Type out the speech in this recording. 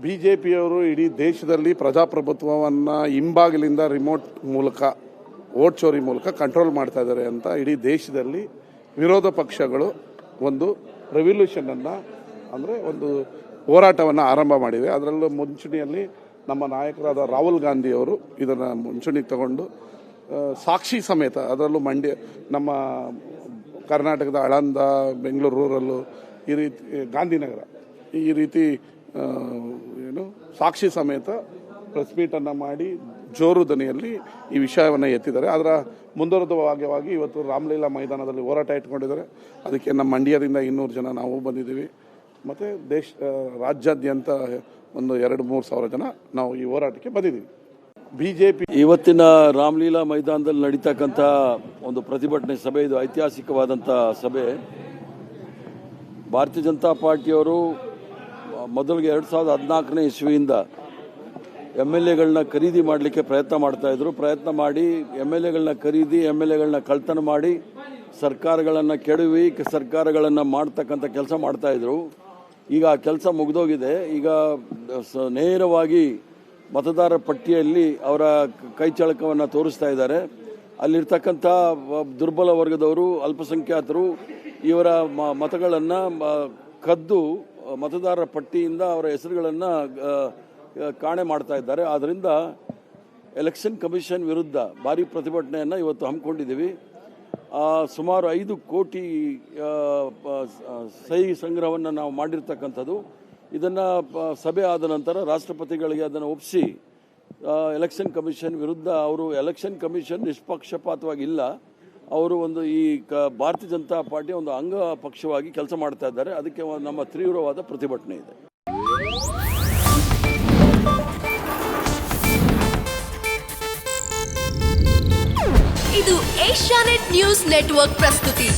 ಬಿಜೆಪಿಯವರು ಇಡೀ ದೇಶದಲ್ಲಿ ಪ್ರಜಾಪ್ರಭುತ್ವವನ್ನು ಹಿಂಬಾಗಿಲಿಂದ ರಿಮೋಟ್ ಮೂಲಕ ವೋಟ್ ಚೋರಿ ಮೂಲಕ ಕಂಟ್ರೋಲ್ ಮಾಡ್ತಾ ಇದ್ದಾರೆ ಅಂತ ಇಡೀ ದೇಶದಲ್ಲಿ ವಿರೋಧ ಪಕ್ಷಗಳು ಒಂದು ರೆವಲ್ಯೂಷನನ್ನು ಅಂದರೆ ಒಂದು ಹೋರಾಟವನ್ನು ಆರಂಭ ಮಾಡಿವೆ. ಅದರಲ್ಲೂ ಮುಂಚೂಣಿಯಲ್ಲಿ ನಮ್ಮ ನಾಯಕರಾದ ರಾಹುಲ್ ಗಾಂಧಿಯವರು ಇದನ್ನು ಮುಂಚೂಣಿಗೆ ತಗೊಂಡು ಸಾಕ್ಷಿ ಸಮೇತ, ಅದರಲ್ಲೂ ಮಂಡ್ಯ, ನಮ್ಮ ಕರ್ನಾಟಕದ ಆಳಂದ, ಬೆಂಗಳೂರು ರೂರಲ್ಲು, ಈ ರೀತಿ ಗಾಂಧಿನಗರ, ಈ ರೀತಿ ಸಾಕ್ಷಿ ಸಮೇತ ಪ್ರೆಸ್ ಮೀಟನ್ನು ಮಾಡಿ ಜೋರು ದನಿಯಲ್ಲಿ ಈ ವಿಷಯವನ್ನು ಎತ್ತಿದ್ದಾರೆ. ಅದರ ಮುಂದುವರೆದ ಭಾಗವಾಗಿ ಇವತ್ತು ರಾಮಲೀಲಾ ಮೈದಾನದಲ್ಲಿ ಹೋರಾಟ ಇಟ್ಕೊಂಡಿದ್ದಾರೆ. ಅದಕ್ಕೆ ನಮ್ಮ ಮಂಡ್ಯದಿಂದ 200 ಜನ ನಾವು ಬಂದಿದ್ದೀವಿ. ಮತ್ತು ರಾಜ್ಯಾದ್ಯಂತ ಒಂದು 2-3 ಸಾವಿರ ಜನ ನಾವು ಈ ಹೋರಾಟಕ್ಕೆ ಬಂದಿದ್ದೀವಿ. ಬಿಜೆಪಿ ಇವತ್ತಿನ ರಾಮಲೀಲಾ ಮೈದಾನದಲ್ಲಿ ನಡೀತಕ್ಕಂಥ ಒಂದು ಪ್ರತಿಭಟನೆ ಸಭೆ, ಇದು ಐತಿಹಾಸಿಕವಾದಂಥ ಸಭೆ. ಭಾರತೀಯ ಜನತಾ ಪಾರ್ಟಿಯವರು ಮೊದಲಿಗೆ 2014ನೇ ಇಸ್ವಿಯಿಂದ MLAಗಳನ್ನ ಖರೀದಿ ಮಾಡಲಿಕ್ಕೆ ಪ್ರಯತ್ನ ಮಾಡ್ತಾಯಿದ್ರು. ಪ್ರಯತ್ನ ಮಾಡಿ MLAಗಳನ್ನ ಖರೀದಿ, MLAಗಳನ್ನ ಕಳ್ತನ ಮಾಡಿ ಸರ್ಕಾರಗಳನ್ನು ಕೆಡವಿ ಸರ್ಕಾರಗಳನ್ನು ಮಾಡ್ತಕ್ಕಂಥ ಕೆಲಸ ಮಾಡ್ತಾಯಿದ್ರು. ಈಗ ಆ ಕೆಲಸ ಮುಗಿದೋಗಿದೆ. ಈಗ ನೇರವಾಗಿ ಮತದಾರರ ಪಟ್ಟಿಯಲ್ಲಿ ಅವರ ಕೈಚಳಕವನ್ನು ತೋರಿಸ್ತಾ ಇದ್ದಾರೆ. ಅಲ್ಲಿರ್ತಕ್ಕಂಥ ದುರ್ಬಲ ವರ್ಗದವರು, ಅಲ್ಪಸಂಖ್ಯಾತರು ಇವರ ಮತಗಳನ್ನು ಕದ್ದು ಮತದಾರರ ಪಟ್ಟಿಯಿಂದ ಅವರ ಹೆಸರುಗಳನ್ನು ಕಾಣೆ ಮಾಡ್ತಾ ಇದ್ದಾರೆ. ಆದ್ದರಿಂದ ಎಲೆಕ್ಷನ್ ಕಮಿಷನ್ ವಿರುದ್ಧ ಭಾರಿ ಪ್ರತಿಭಟನೆಯನ್ನು ಇವತ್ತು ಹಮ್ಮಿಕೊಂಡಿದ್ದೀವಿ. ಸುಮಾರು 5 ಕೋಟಿ ಸಹಿ ಸಂಗ್ರಹವನ್ನು ನಾವು ಮಾಡಿರ್ತಕ್ಕಂಥದ್ದು. ಇದನ್ನು ಸಭೆ ಆದ ನಂತರ ರಾಷ್ಟ್ರಪತಿಗಳಿಗೆ ಅದನ್ನು ಒಪ್ಪಿಸಿ ಎಲೆಕ್ಷನ್ ಕಮಿಷನ್ ವಿರುದ್ಧ, ಅವರು ಎಲೆಕ್ಷನ್ ಕಮಿಷನ್ ನಿಷ್ಪಕ್ಷಪಾತವಾಗಿಲ್ಲ, ಅವರು ಒಂದು ಈ ಭಾರತೀಯ ಜನತಾ ಪಾರ್ಟಿ ಒಂದು ಅಂಗ ಪಕ್ಷವಾಗಿ ಕೆಲಸ ಮಾಡ್ತಾ ಇದ್ದಾರೆ. ಅದಕ್ಕೆ ನಮ್ಮ ತೀವ್ರವಾದ ಪ್ರತಿಭಟನೆ ಇದೆ. ಇದು ಏಷ್ಯಾನೆಟ್ ನ್ಯೂಸ್ ನೆಟ್ವರ್ಕ್ ಪ್ರಸ್ತುತಿ.